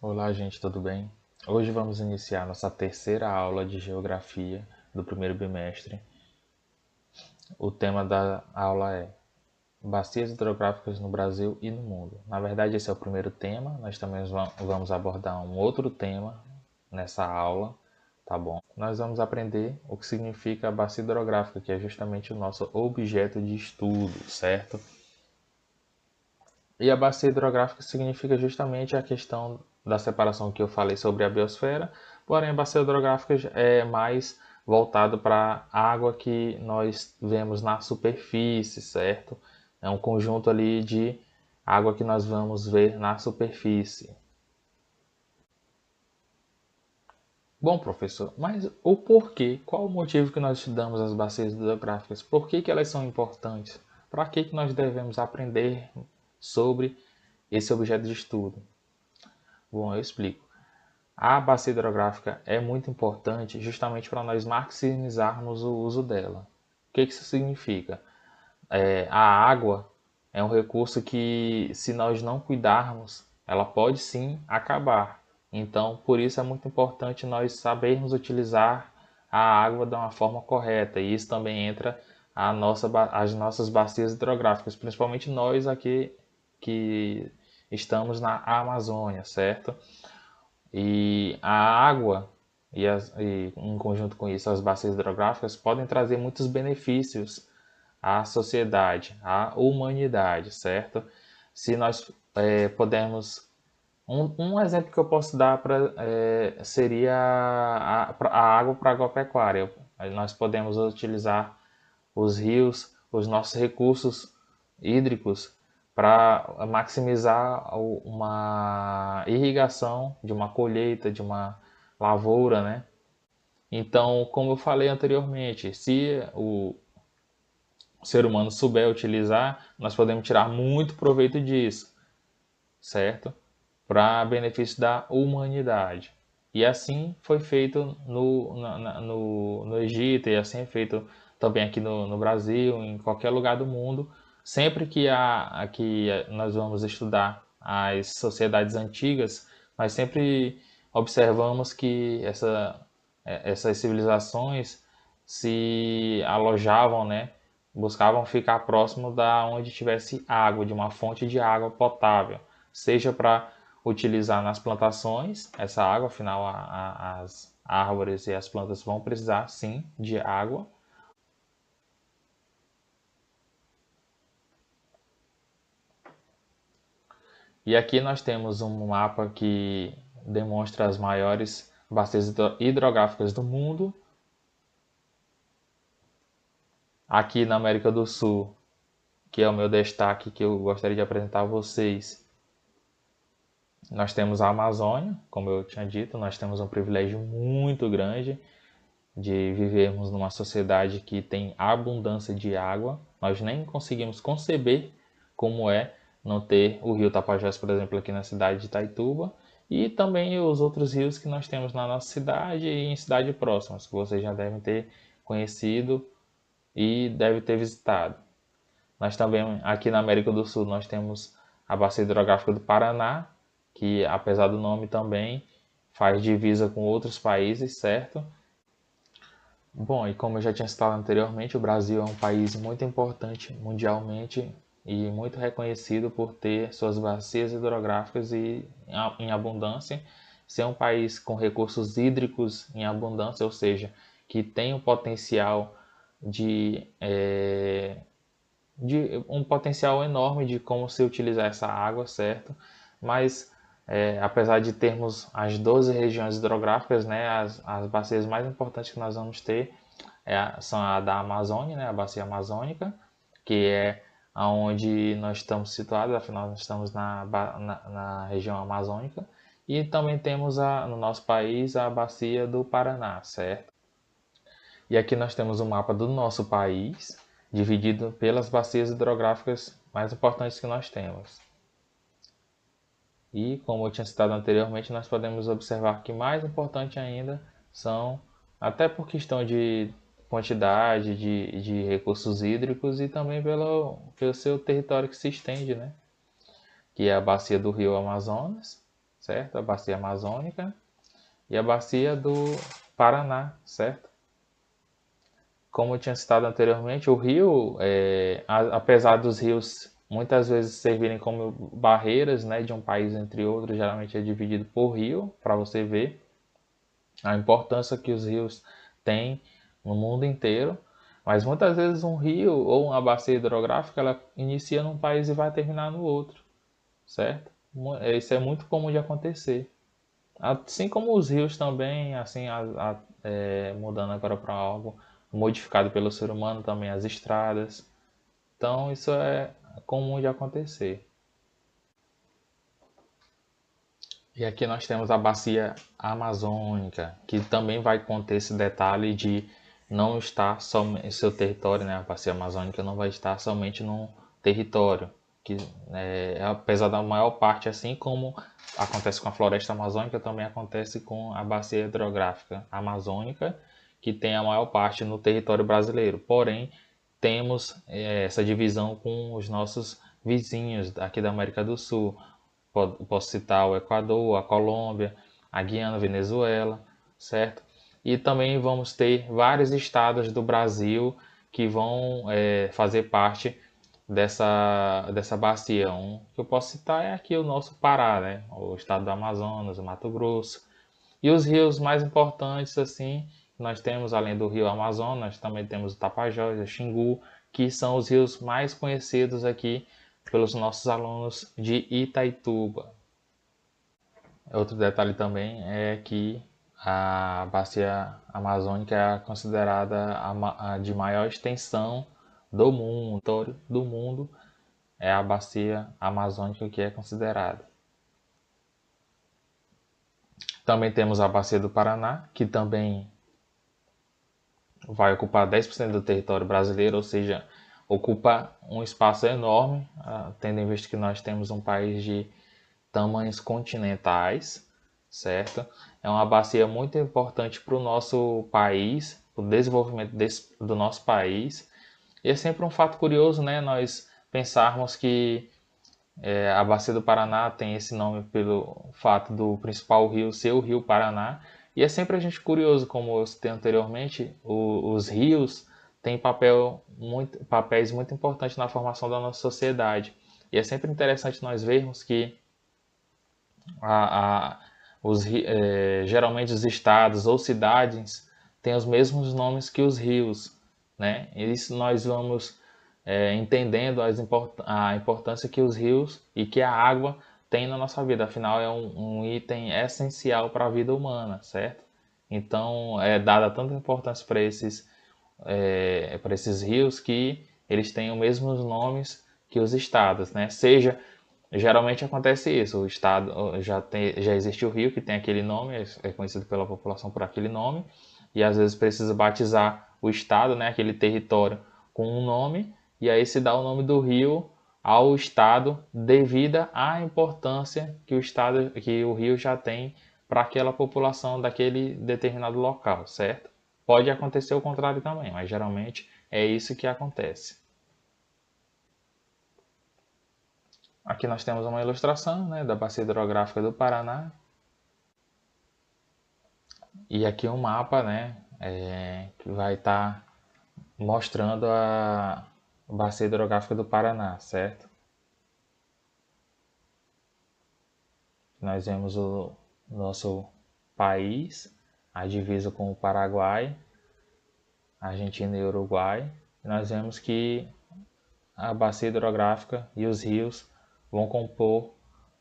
Olá, gente, tudo bem? Hoje vamos iniciar nossa terceira aula de Geografia do primeiro bimestre. O tema da aula é Bacias hidrográficas no Brasil e no mundo. Na verdade, esse é o primeiro tema, nós também vamos abordar um outro tema nessa aula, tá bom? Nós vamos aprender o que significa a bacia hidrográfica, que é justamente o nosso objeto de estudo, certo? E a bacia hidrográfica significa justamente a questão da separação que eu falei sobre a biosfera, porém a bacia hidrográfica é mais voltado para a água que nós vemos na superfície, certo? É um conjunto ali de água que nós vamos ver na superfície. Bom, professor, mas o porquê? Qual o motivo que nós estudamos as bacias hidrográficas? Por que elas são importantes? Para que nós devemos aprender sobre esse objeto de estudo? Bom, eu explico. A bacia hidrográfica é muito importante justamente para nós maximizarmos o uso dela. O que isso significa? A água é um recurso que, se nós não cuidarmos, ela pode sim acabar. Então, por isso é muito importante nós sabermos utilizar a água de uma forma correta. E isso também entra as nossas bacias hidrográficas, principalmente nós aqui que estamos na Amazônia, certo? E a água e em conjunto com isso as bacias hidrográficas podem trazer muitos benefícios à sociedade, à humanidade, certo? Se nós pudermos um exemplo que eu posso dar seria a água para agropecuária. Nós podemos utilizar os rios, os nossos recursos hídricos para maximizar uma irrigação de uma colheita, de uma lavoura, né? Então, como eu falei anteriormente, se o ser humano souber utilizar, nós podemos tirar muito proveito disso, certo? Para benefício da humanidade. E assim foi feito no Egito, e assim é feito também aqui no Brasil, em qualquer lugar do mundo. Sempre que nós vamos estudar as sociedades antigas, nós sempre observamos que essas civilizações se alojavam, né? Buscavam ficar próximo da onde tivesse água, de uma fonte de água potável, seja para utilizar nas plantações essa água, afinal as árvores e as plantas vão precisar sim de água. E aqui nós temos um mapa que demonstra as maiores bacias hidrográficas do mundo. Aqui na América do Sul, que é o meu destaque que eu gostaria de apresentar a vocês, nós temos a Amazônia, como eu tinha dito, nós temos um privilégio muito grande de vivermos numa sociedade que tem abundância de água. Nós nem conseguimos conceber como é não ter o rio Tapajós, por exemplo, aqui na cidade de Itaituba, e também os outros rios que nós temos na nossa cidade e em cidades próximas, que vocês já devem ter conhecido e devem ter visitado. Nós também, aqui na América do Sul, nós temos a Bacia Hidrográfica do Paraná, que apesar do nome também faz divisa com outros países, certo? Bom, e como eu já tinha citado anteriormente, o Brasil é um país muito importante mundialmente e muito reconhecido por ter suas bacias hidrográficas em abundância, ser um país com recursos hídricos em abundância, ou seja, que tem um potencial de um potencial enorme de como se utilizar essa água, certo? Mas apesar de termos as 12 regiões hidrográficas, né, as bacias mais importantes que nós vamos ter são a da Amazônia, né, a bacia amazônica, que é onde nós estamos situados, afinal nós estamos na região amazônica, e também temos no nosso país a bacia do Paraná, certo? E aqui nós temos o mapa do nosso país, dividido pelas bacias hidrográficas mais importantes que nós temos. E, como eu tinha citado anteriormente, nós podemos observar que mais importante ainda são, até por questão de quantidade de recursos hídricos e também pelo seu território que se estende, né? Que é a bacia do Rio Amazonas, certo? A bacia amazônica e a bacia do Paraná, certo? Como eu tinha citado anteriormente, o rio, apesar dos rios muitas vezes servirem como barreiras, né, de um país entre outros, geralmente é dividido por rio, para você ver a importância que os rios têm no mundo inteiro. Mas muitas vezes um rio ou uma bacia hidrográfica ela inicia num país e vai terminar no outro, certo? Isso é muito comum de acontecer. Assim como os rios também, assim, mudando agora para algo modificado pelo ser humano também, as estradas. Então isso é comum de acontecer. E aqui nós temos a bacia amazônica, que também vai conter esse detalhe de não estar somente seu território, né? A bacia amazônica não vai estar somente num território, que apesar da maior parte, assim como acontece com a floresta amazônica, também acontece com a bacia hidrográfica amazônica, que tem a maior parte no território brasileiro. Porém, temos essa divisão com os nossos vizinhos aqui da América do Sul. Posso citar o Equador, a Colômbia, a Guiana, a Venezuela, certo? E também vamos ter vários estados do Brasil que vão fazer parte dessa bacia. Um que eu posso citar é aqui o nosso Pará, né? O estado do Amazonas, o Mato Grosso. E os rios mais importantes, assim, nós temos, além do rio Amazonas, também temos o Tapajós, o Xingu, que são os rios mais conhecidos aqui pelos nossos alunos de Itaituba. Outro detalhe também é que a bacia amazônica é considerada a de maior extensão do mundo é a bacia amazônica que é considerada. Também temos a bacia do Paraná, que também vai ocupar 10% do território brasileiro, ou seja, ocupa um espaço enorme, tendo em vista que nós temos um país de tamanhos continentais, certo? É uma bacia muito importante para o nosso país, para o desenvolvimento do nosso país. E é sempre um fato curioso, né? Nós pensarmos que a bacia do Paraná tem esse nome pelo fato do principal rio ser o Rio Paraná. E é sempre a gente curioso, como eu citei anteriormente, os rios têm papéis muito importantes na formação da nossa sociedade. E é sempre interessante nós vermos que a, a, geralmente os estados ou cidades têm os mesmos nomes que os rios, né? Isso nós vamos entendendo a importância que os rios e que a água tem na nossa vida. Afinal, é um item essencial para a vida humana, certo? Então, é dada tanta importância para esses rios que eles têm os mesmos nomes que os estados, né? Geralmente acontece isso, o estado já existe o rio que tem aquele nome, é conhecido pela população por aquele nome, e às vezes precisa batizar o estado, né, aquele território, com um nome, e aí se dá o nome do rio ao estado devido à importância que o rio já tem para aquela população daquele determinado local, certo? Pode acontecer o contrário também, mas geralmente é isso que acontece. Aqui nós temos uma ilustração, né, da bacia hidrográfica do Paraná. E aqui um mapa, né, que vai estar mostrando a bacia hidrográfica do Paraná, certo? Nós vemos o nosso país, a divisa com o Paraguai, Argentina e Uruguai. E nós vemos que a bacia hidrográfica e os rios vão compor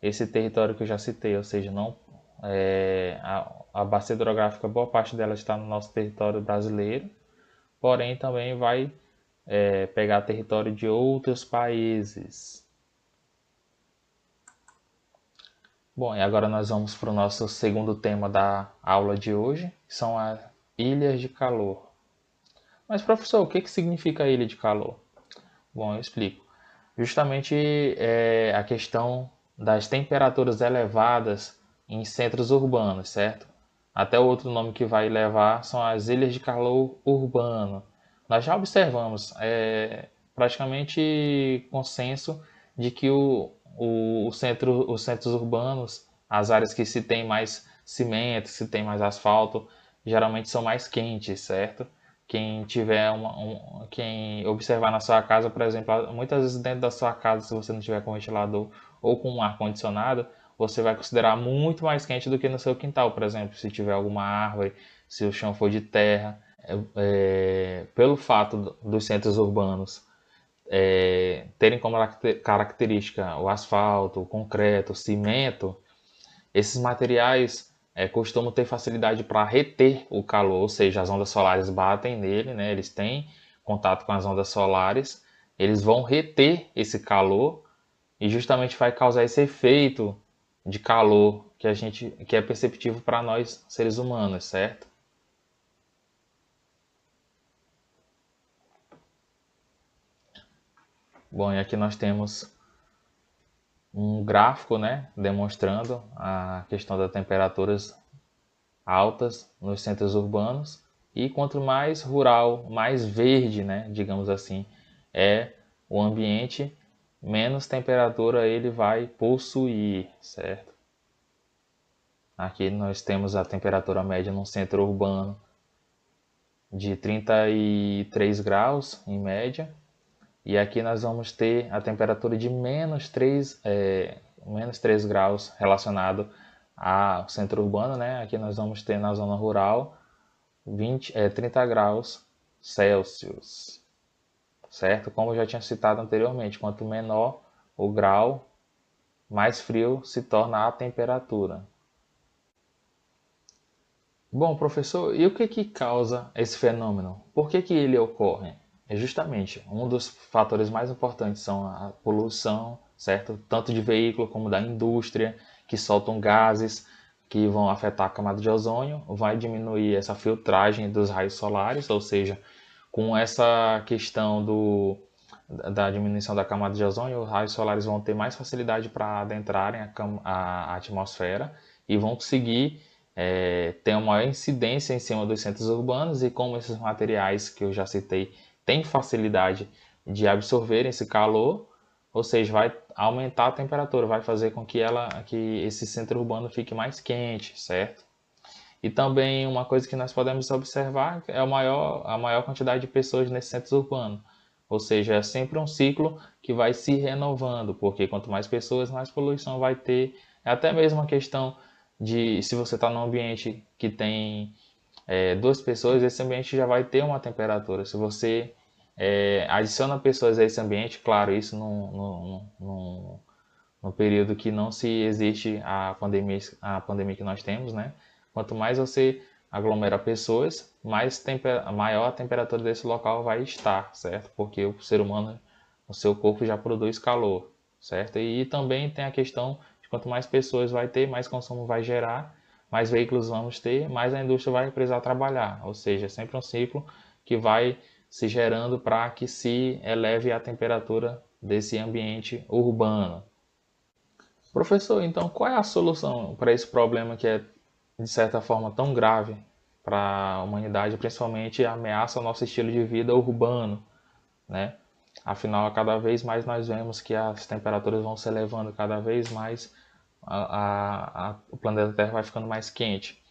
esse território que eu já citei, ou seja, não a bacia hidrográfica, boa parte dela está no nosso território brasileiro, porém também vai pegar território de outros países. Bom, e agora nós vamos para o nosso segundo tema da aula de hoje, que são as ilhas de calor. Mas professor, o que significa ilha de calor? Bom, eu explico. Justamente a questão das temperaturas elevadas em centros urbanos, certo? Até o outro nome que vai levar são as ilhas de calor urbano. Nós já observamos praticamente consenso de que os centros urbanos as áreas que se tem mais cimento, se tem mais asfalto, geralmente são mais quentes, certo? Quem tiver quem observar na sua casa, por exemplo, muitas vezes dentro da sua casa, se você não tiver com ventilador ou com um ar condicionado, você vai considerar muito mais quente do que no seu quintal, por exemplo, se tiver alguma árvore, se o chão for de terra. Pelo fato dos centros urbanos terem como característica o asfalto, o concreto, o cimento, esses materiais costumam ter facilidade para reter o calor, ou seja, as ondas solares batem nele, né? Eles têm contato com as ondas solares, eles vão reter esse calor e justamente vai causar esse efeito de calor que é perceptível para nós seres humanos, certo? Bom, e aqui nós temos um gráfico, né, demonstrando a questão das temperaturas altas nos centros urbanos e quanto mais rural, mais verde, né, digamos assim, é o ambiente, menos temperatura ele vai possuir, certo? Aqui nós temos a temperatura média num centro urbano de 33 graus em média. E aqui nós vamos ter a temperatura de menos 3 graus relacionado ao centro urbano, né? Aqui nós vamos ter na zona rural 30 graus Celsius, certo? Como eu já tinha citado anteriormente, quanto menor o grau, mais frio se torna a temperatura. Bom, professor, e o que causa esse fenômeno? Por que ele ocorre? É justamente um dos fatores mais importantes são a poluição, certo? Tanto de veículo como da indústria, que soltam gases que vão afetar a camada de ozônio, vai diminuir essa filtragem dos raios solares, ou seja, com essa questão da diminuição da camada de ozônio, os raios solares vão ter mais facilidade para adentrarem a atmosfera e vão conseguir ter uma maior incidência em cima dos centros urbanos, e como esses materiais que eu já citei têm facilidade de absorver esse calor, ou seja, vai aumentar a temperatura, vai fazer com que esse centro urbano fique mais quente, certo? E também uma coisa que nós podemos observar é a maior quantidade de pessoas nesse centro urbano. Ou seja, é sempre um ciclo que vai se renovando, porque quanto mais pessoas, mais poluição vai ter. É até mesmo a questão de se você está num ambiente que tem duas pessoas, esse ambiente já vai ter uma temperatura. Se você adiciona pessoas a esse ambiente, claro, isso no período que não se existe a pandemia que nós temos, né? Quanto mais você aglomera pessoas, maior a temperatura desse local vai estar, certo? Porque o ser humano, o seu corpo já produz calor, certo? E também tem a questão de quanto mais pessoas vai ter, mais consumo vai gerar, mais veículos vamos ter, mais a indústria vai precisar trabalhar. Ou seja, é sempre um ciclo que vai se gerando para que se eleve a temperatura desse ambiente urbano. Professor, então qual é a solução para esse problema que é, de certa forma, tão grave para a humanidade, principalmente ameaça o nosso estilo de vida urbano, né? Afinal, cada vez mais nós vemos que as temperaturas vão se elevando cada vez mais, o planeta Terra vai ficando mais quente.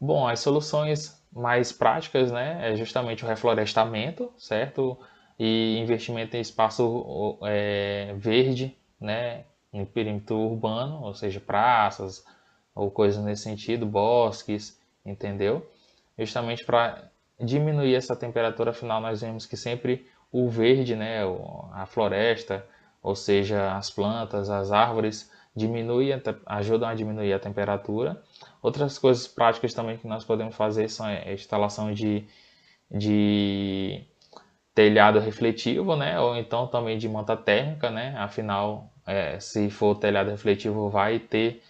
Bom, as soluções mais práticas, né, é justamente o reflorestamento, certo? E investimento em espaço verde, né, no perímetro urbano, ou seja, praças ou coisas nesse sentido, bosques, entendeu? Justamente para diminuir essa temperatura, afinal nós vemos que sempre o verde, né, a floresta, ou seja, as plantas, as árvores, ajudam a diminuir a temperatura. Outras coisas práticas também que nós podemos fazer são a instalação de telhado refletivo, né? Ou então também de manta térmica, né? Afinal, se for telhado refletivo, vai ter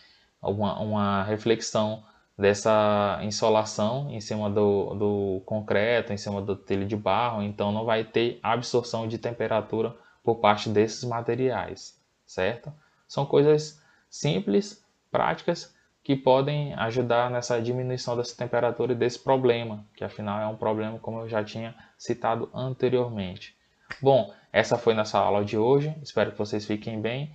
uma reflexão dessa insolação em cima do concreto, em cima do telho de barro, então não vai ter absorção de temperatura por parte desses materiais, certo? São coisas simples, práticas, que podem ajudar nessa diminuição dessa temperatura e desse problema, que afinal é um problema, como eu já tinha citado anteriormente. Bom, essa foi nossa aula de hoje, espero que vocês fiquem bem